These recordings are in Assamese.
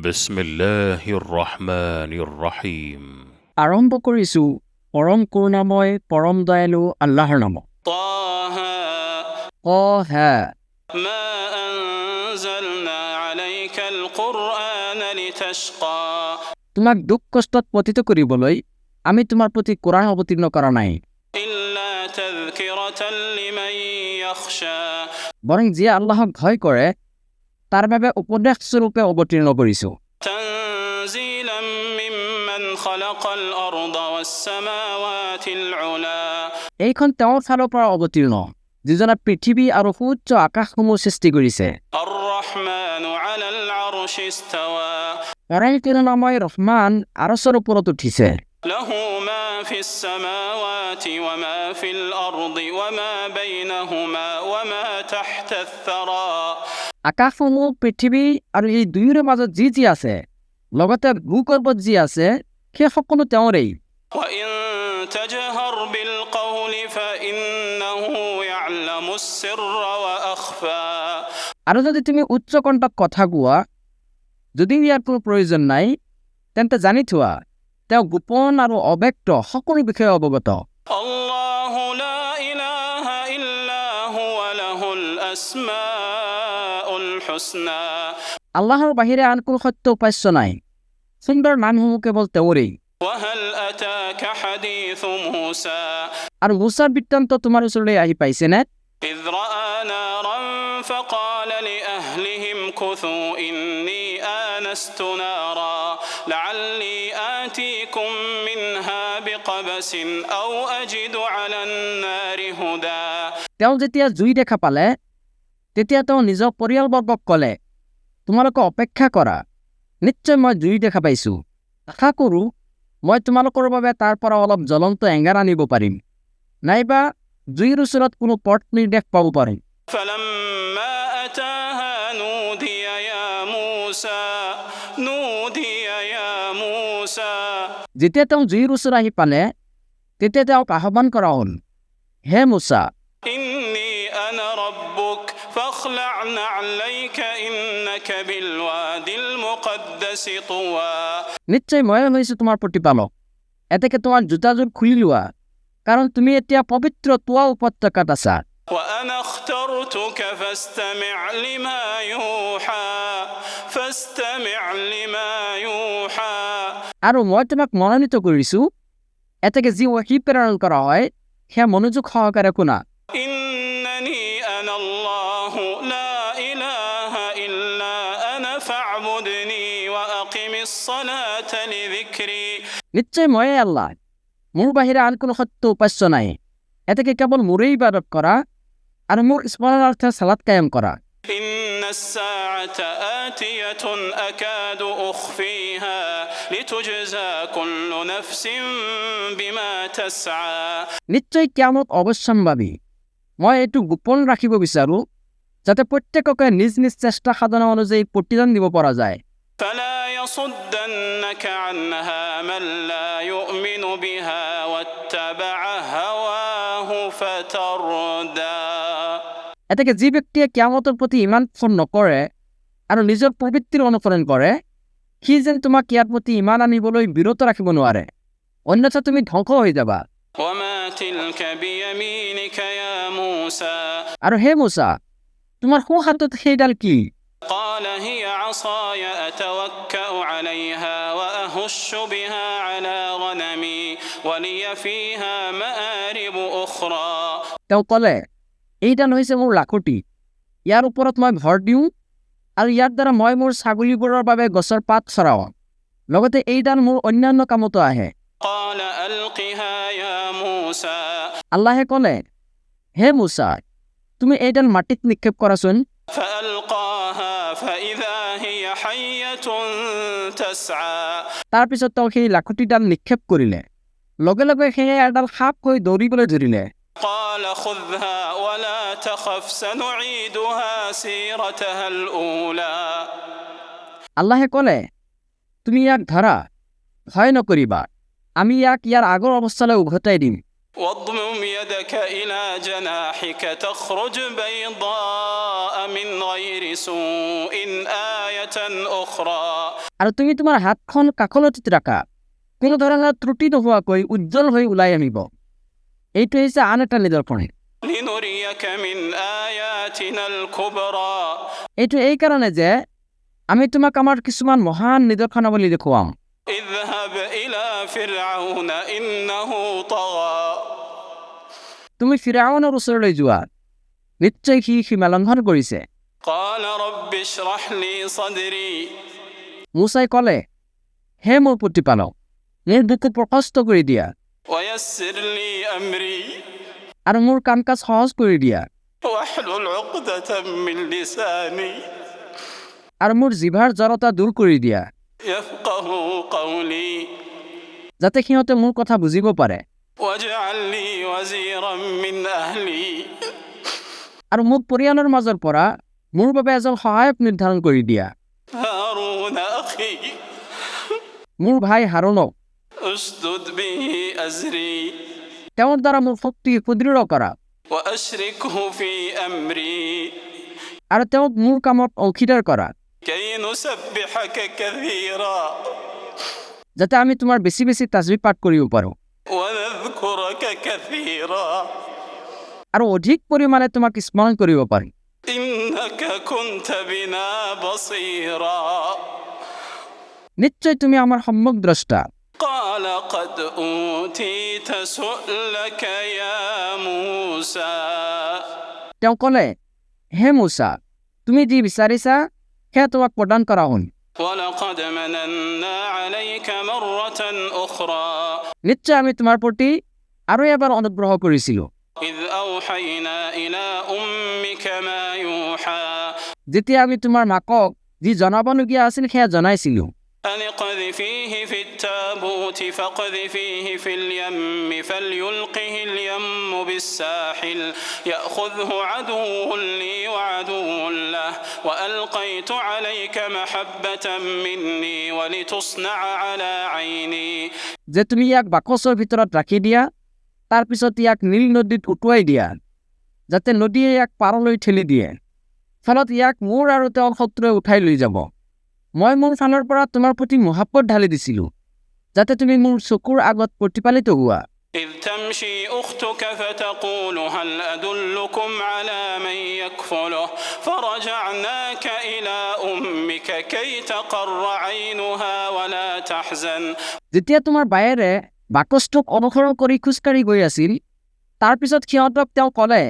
বিসমিল্লাহিৰ ৰহমানিৰ ৰহিম। আৰম্ভ কৰিছোঁ পৰম কৰুণাময় পৰম দয়ালু আল্লাহৰ নামত। طه হে ما أنزلنا عليك القرآن لتشقى তোমাক দুখ কষ্টত পতিত কৰিবলৈ আমি তোমাৰ প্ৰতি কোৰাণ অৱতীৰ্ণ কৰা নাই, إلا تذكرة لمن يخشى বৰং যিয়ে আল্লাহক ভয় কৰে তাৰ বাবে উপদেশ স্বৰূপে অৱতীৰ্ণ কৰিছোঁ। تنزيلا ممن خلق الأرض والسماوات العلا এইখন তেওঁৰ ফালৰ পৰা অৱতীৰ্ণ যিজনে পৃথিৱী আৰু সুউচ্চ আকাশসমূহ সৃষ্টি কৰিছে। الرحمن على العرش استوى পৰম কৰুণাময় ৰহমান আৰশৰ ওপৰত উঠিছে। له ما في السماوات وما في الأرض وما بينهما وما تحت الثرى আকাশসমূহ পৃথিৱী আৰু এই দুয়োৰে মাজত যি যি আছে, লগতে ভূগৰ্ভত যি আছে, সেই সকলো তেওঁৰেই। وإن تجهر بالقول فإنه يعلم السر وأخفى আৰু যদি তুমি উচ্চ কণ্ঠত কথা কোৱা, যদি ইয়াৰ কোনো প্ৰয়োজন নাই, তেন্তে জানি থোৱা তেওঁ গোপন আৰু অব্যক্ত সকলো বিষয়ে অৱগত। الله لا إله إلا هو له الأسماء الحسنى আল্লাহৰ বাহিৰে আন কোনো সত্য উপাস্য নাই, সুন্দৰ নামসমূহ কেৱল তেওঁৰেই। وهل أتاك حديث موسى আৰু মুছাৰ বৃত্তান্ত তোমাৰ ওচৰলৈ আহি পাইছেনে? إذ رأى نارا فقال لأهلهم كثوا إني آنست نارا لعلي آتيكم منها بقبس أو أجد على النار هدى তেওঁ যেতিয়া জুই দেখা পালে, তেতিয়া তেওঁ নিজৰ পৰিয়ালবৰ্গক ক'লে, তোমালোকে অপেক্ষা কৰা, নিশ্চয় মই জুই দেখা পাইছোঁ, আশা কৰোঁ মই তোমালোকৰ বাবে তাৰ পৰা অলপ জ্বলন্ত এঙাৰ আনিব পাৰিম, নাইবা জুইৰ ওচৰত কোনো পথ নিৰ্দেশ পাব পাৰিম। فلما أتاها نودي يا موسى যেতিয়া তেওঁ জুইৰ ওচৰ আহি পালে, তেতিয়া তেওঁক আহ্বান কৰা হ'ল, হে মুছা, إني أنا ربك فاخلع نعليك إنك بالوادي المقدس طوى নিশ্চয় ময়ে হৈছোঁ তোমাৰ প্ৰতিপালক, এতেকে তোমাৰ জোতাযোৰ খুলি লোৱা, কাৰণ তুমি এতিয়া পবিত্ৰ তোৱা উপত্যকাত আছা। وأنا اخترتك فاستمع لما يوحى আৰু মই তোমাক মনোনীত কৰিছোঁ, এতেকে যি ওহী প্ৰেৰণ কৰা হয় সেয়া মনোযোগ সহকাৰে শুনা। إنني أنا الله لا إله إلا أنا فاعبدني وأقم الصلاة لذكري নিশ্চয় ময়ে আল্লাহ, মোৰ বাহিৰে আন কোনো সত্য উপাস্য নাই, এতেকে কেৱল মোৰেই ইবাদত কৰা আৰু মোৰ স্মৰণাৰ্থে সালাত কায়েম কৰা। إن الساعة آتية أكاد أخفيها لتجزى كل نفس بما تسعى নিশ্চয় কিয়ামত অৱশ্যম্ভাৱী, মই এইটো গোপন ৰাখিব বিচাৰোঁ যাতে প্ৰত্যেককে নিজ নিজ চেষ্টা সাধনা অনুযায়ী প্ৰতিদান দিব পৰা যায়। فلا يصدنك عنها من لا يؤمن بها واتبع هواه فتردى এতেকে যি ব্যক্তিয়ে কিয়ামতৰ প্ৰতি ইমান পোষণ নকৰে আৰু নিজৰ প্ৰবৃত্তিৰ অনুসৰণ কৰে, সি যেন তোমাক ইয়াৰ প্ৰতি ইমান আনিবলৈ বিৰত ৰাখিব নোৱাৰে, অন্যথা তুমি ধ্বংস হৈ যাবা। وما تلك بيمينك يا موسى আৰু হে মুছা, তোমাৰ সোঁ হাতত সেইডাল কি? قال هي عصاي أتوكأ عليها وأهش بها على غنمي ولي فيها مآرب أخرى তেওঁ ক'লে, এইডাল হৈছে মোৰ লাখুটি, ইয়াৰ ওপৰত মই ভৰ দিওঁ আৰু ইয়াৰ দ্বাৰা মই মোৰ ছাগলীবোৰৰ বাবে গছৰ পাত চৰাওঁ, লগতে এইডাল মোৰ অন্যান্য কামতো আহে। قال ألقها يا موسى আল্লাহে ক'লে, হে মুছা, তুমি এইডাল মাটিত নিক্ষেপ কৰাচোন। فألقاها فإذا هي حية تسعى তাৰপিছত তেওঁ সেই লাখুটিডাল নিক্ষেপ কৰিলে, লগে লগে সেয়ে এডাল সাপ হৈ দৌৰিবলৈ ধৰিলে। قال خذها ولا تخف سنعيدها سيرتها الأولى আল্লাহে ক'লে, তুমি ইয়াক ধৰা, ভয় নকৰিবা, আমি ইয়াক ইয়াৰ আগৰ অৱস্থালৈ উভতাই দিম। واضمم يدك إلى جناحك تخرج بيضاء من غير سوء آية أخرى আৰু তুমি তোমাৰ হাতখন কাষলতিত ৰাখা, কোনো ধৰণৰ ত্ৰুটি নোহোৱাকৈ উজ্জ্বল হৈ ওলাই আনিব। এইটো হৈছে আন এটা নিদৰ্শন। لنريك من آياتنا الكبرى এইটো এই কাৰণে যে আমি তোমাক আমাৰ কিছুমান মহান নিদৰ্শনাৱলী দেখুৱাম। اذهب إلى فرعون إنه طغى তুমি ফিৰাউনৰ ওচৰলৈ যোৱা, নিশ্চয় সি সীমা লংঘন কৰিছে। قال رب اشرح لي صدري মুছাই ক'লে, হে মোৰ প্ৰতিপালক, মোৰ বুকু প্ৰশস্ত কৰি দিয়া ويسر لي أمري আৰু মোৰ কাম কাজ সহজ কৰি দিয়া واحلل عقدة من لساني আৰু মোৰ জিভাৰ জড়তা দূৰ কৰি দিয়া, يفقه قولي যাতে সিহঁতে মোৰ কথা বুজিব পাৰে। واجعل لي وزيرا من أهلي আৰু মোক পৰিয়ালৰ মাজৰ পৰা মোৰ বাবে এজন সহায়ক নিৰ্ধাৰণ কৰি দিয়া, هارون أخي মোৰ ভাই হাৰুনক। اشدد به أزري তেওঁৰ দ্বাৰা মোৰ শক্তি সুদৃঢ় কৰা وأشركه في أمري আৰু তেওঁক মোৰ কামত অংশীদাৰ কৰা, كي نسبحك كثيرا যাতে আমি তোমাৰ বেছি বেছি তাজবীহ পাঠ কৰিব পাৰোঁ ونذكرك كثيرا আৰু অধিক পৰিমাণে তোমাক স্মৰণ কৰিব পাৰিম। إنك كنت بنا بصيرا নিশ্চয় তুমি আমাৰ সম্যক দ্ৰষ্টা। قال قد أوتيت سؤلك يا موسى তেওঁ ক'লে, হে মুছা, তুমি যি বিচাৰিছা সেয়া তোমাক প্ৰদান কৰা হ'ল। ولقد مننا عليك مرة أخرى নিশ্চয় আমি তোমাৰ প্ৰতি আৰু এবাৰ অনুগ্ৰহ কৰিছিলোঁ, إذ أوحينا إلى أمك ما يوحى যেতিয়া আমি তোমাৰ মাকক যি জনাবলগীয়া আছিল সেয়া জনাইছিলোঁ। أن اقذفيه في التابوت فاقذفيه في اليم فليلقه اليم بالساحل يأخذه عدو لي وعدو له وألقيت عليك محبة مني ولتصنع على عيني যে তুমি ইয়াক বাকচৰ ভিতৰত ৰাখি দিয়া, তাৰপিছত ইয়াক নীল নদীত উটুৱাই দিয়া, যাতে নদীয়ে ইয়াক পাৰলৈ ঠেলি দিয়ে, ফলত ইয়াক মোৰ আৰু তেওঁৰ শত্ৰুৱে উঠাই লৈ যাব। মই মোৰ ফালৰ পৰা তোমাৰ প্ৰতি মহাব্বত ঢালি দিছিলোঁ, যাতে তুমি মোৰ চকুৰ আগত প্ৰতিপালিত হোৱা। إذ تمشي أختك فتقول هل أدلكم على من يكفله فرجعناك إلى أمك كي تقر عينها ولا تحزن যেতিয়া তোমাৰ বায়েৰে বাকচটোক অনুসৰণ কৰি খোজকাঢ়ি গৈ আছিল, তাৰপিছত সিহঁতক তেওঁ ক'লে,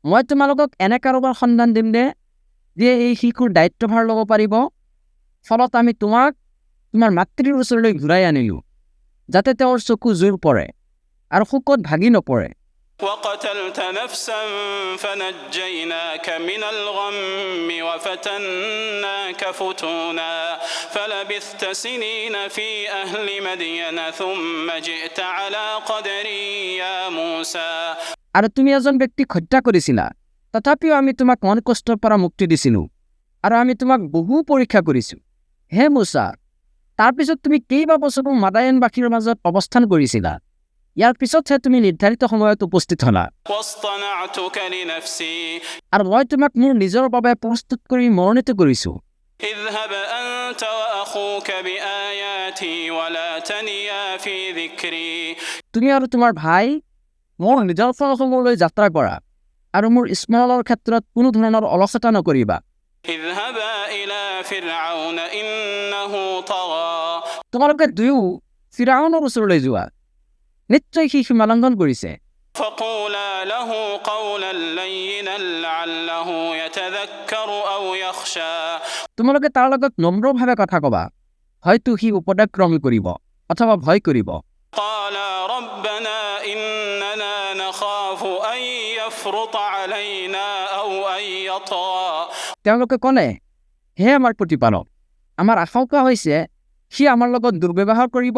মই তোমালোকক এনে কাৰোবাৰ সন্ধান দিম নে যিয়ে এই শিশুৰ দায়িত্বভাৰ ল'ব পাৰিব। ফলত আমি তোমাক তোমাৰ মাতৃৰ ওচৰলৈ ঘূৰাই আনিলোঁ, যাতে তেওঁৰ চকু জোৰ পৰে আৰু শোকত ভাগি নপৰে। وقتلت نفسا فنجيناك من الغم وفتناك فتونا فلبثت سنين في أهل مدين ثم جئت على قدري يا موسى আৰু তুমি এজন ব্যক্তিক হত্যা কৰিছিলা, তথাপিও আমি তোমাক মন কষ্টৰ পৰা মুক্তি দিছিলোঁ আৰু আমি তোমাক বহু পৰীক্ষা কৰিছোঁ। হে মুছা, তাৰপিছত তুমি কেইবা বছৰো মাদায়নবাসীৰ মাজত অৱস্থান কৰিছিলা, ইয়াৰ পিছতহে তুমি নিৰ্ধাৰিত সময়ত উপস্থিত হ'লা। واصطنعتك لنفسي আৰু মই তোমাক মোৰ নিজৰ বাবে প্ৰস্তুত কৰি মনোনীত কৰিছোঁ। اذهب أنت وأخوك بآياتي ولا تنيا في ذكري তুমি আৰু তোমাৰ ভাই মোৰ নিদৰ্শনসমূহলৈ যাত্ৰা কৰা আৰু মোৰ স্মৰণৰ ক্ষেত্ৰত কোনো ধৰণৰ অলসতা নকৰিবা। اذهبا إلى فرعون إنه طغى তোমালোকে দুয়ো ফিৰাউনৰ ওচৰলৈ যোৱা, নিশ্চয় সি সীমা লংঘন কৰিছে। فقولا له قولا لينا لعله يتذكر أو يخشى তোমালোকে তাৰ লগত নম্ৰভাৱে কথা ক'বা, হয়তো সি উপদেশ গ্ৰহণ কৰিব অথবা ভয় কৰিব। قالا ربنا إننا نخاف أن يفرط علينا أو أن يطغى তেওঁলোকে ক'লে, হে আমাৰ প্ৰতিপালক, আমাৰ আশংকা হৈছে সি আমাৰ লগত দুৰ্ব্যৱহাৰ কৰিব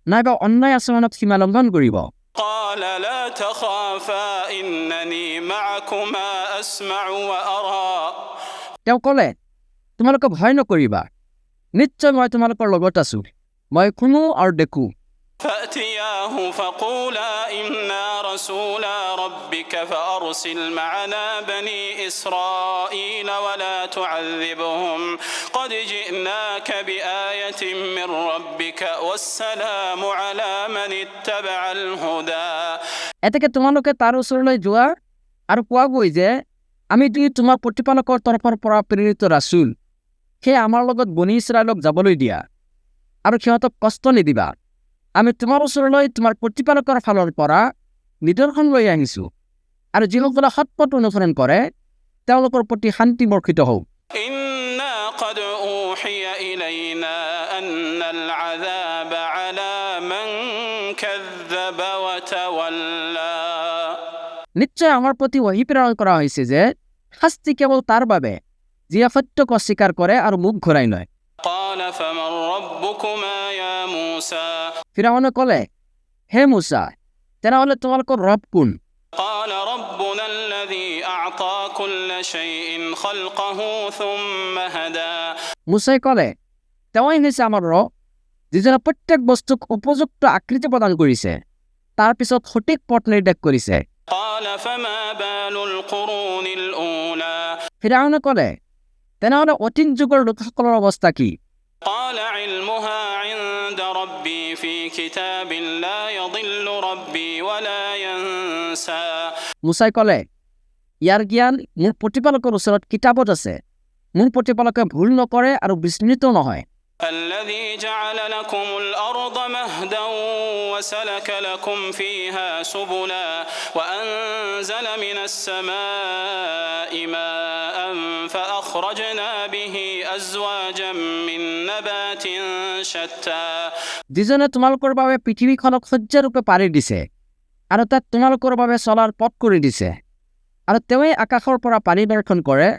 নাইবা অন্যায় আচৰণত সীমা লংঘন কৰিব। قال لا تخافا إنني معكما أسمع وأرى তেওঁ ক'লে, তোমালোকে ভয় নকৰিবা, নিশ্চয় মই তোমালোকৰ লগত আছোঁ, মই শুনো আৰু দেখোঁ। فأتياه فقولا إنا رسولا ربك ربك فأرسل معنا بني إسرائيل ولا تعذبهم قد جئناك بآية من ربك والسلام على من اتبع الهدى এতেকে তোমালোকে তাৰ ওচৰলৈ যোৱা আৰু কোৱাগৈ যে আমি তোমাৰ প্ৰতিপালকৰ তৰফৰ পৰা প্ৰেৰিত ৰাছুল সেই আমাৰ লগত বনি ইছৰাইলক যাবলৈ দিয়া আৰু সিহঁতক কষ্ট নিদিবা আমি তোমাৰ ওচৰলৈ তোমাৰ প্ৰতিপালকৰ ফালৰ পৰা নিদৰ্শন লৈ আহিছোঁ আৰু যিসকলে সৎপথ অনুসৰণ কৰে তেওঁলোকৰ প্ৰতি শান্তি বৰ্ষিত হওক إنا قد أوحي إلينا أن العذاب على من كذب وتولى নিশ্চয় আমাৰ প্ৰতি ওহী প্ৰেৰণ কৰা হৈছে যে শাস্তি কেৱল তাৰ বাবে যিয়ে সত্যক অস্বীকাৰ কৰে আৰু মুখ ঘূৰাই লয় قال فمن ربكما يا موسى ফিৰাউনে ক'লে হে মুছা তেনেহ'লে তোমালোকৰ ৰব কোন قال ربنا الذي أعطى كل شيء خلقه ثم هدى মুছাই ক'লে তেওঁই হৈছে আমাৰ ৰব যিজনে প্ৰত্যেক বস্তুক উপযুক্ত আকৃতি প্ৰদান কৰিছে তাৰ পিছত সঠিক পথ নিৰ্দেশ কৰিছে قال فما بال القرون الأولى ফিৰাউনে ক'লে তেনেহ'লে অতীত যুগৰ লোকসকলৰ অৱস্থা কি قال علمها عند ربي في كتاب لا يضل ربي ولا ينسى মুছাই ক'লে ইয়াৰ জ্ঞান মোৰ প্ৰতিপালকৰ ওচৰত কিতাপত আছে মোৰ প্ৰতিপালকে ভুল নকৰে আৰু বিস্মৃত নহয় الذي جعل لكم الأرض مهدا وسلك لكم فيها سبلا وأنزل من السماء ماء فأخرجنا به أزواجا من نبات شتى যিজনে তোমালোকৰ বাবে পৃথিৱীখনক সহ্যৰূপে পাৰি দিছে আৰু তাত তোমালোকৰ বাবে চলাৰ পথ কৰি দিছে আৰু তেওঁই আকাশৰ পৰা পানী বৰ্ষণ কৰে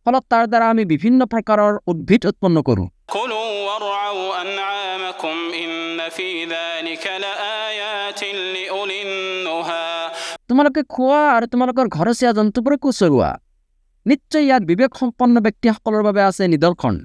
ফলত তাৰ দ্বাৰা আমি বিভিন্ন প্ৰকাৰৰ উদ্ভিদ উৎপন্ন কৰোঁ كلوا وارعوا أنعامكم إن في ذلك لآيات لأولي النهى তোমালোকে খোৱা আৰু তোমালোকৰ ঘৰচীয়া জন্তুবোৰকো চৰোৱা নিশ্চয় ইয়াত বিবেক সম্পন্ন ব্যক্তিসকলৰ বাবে আছে নিদৰ্শন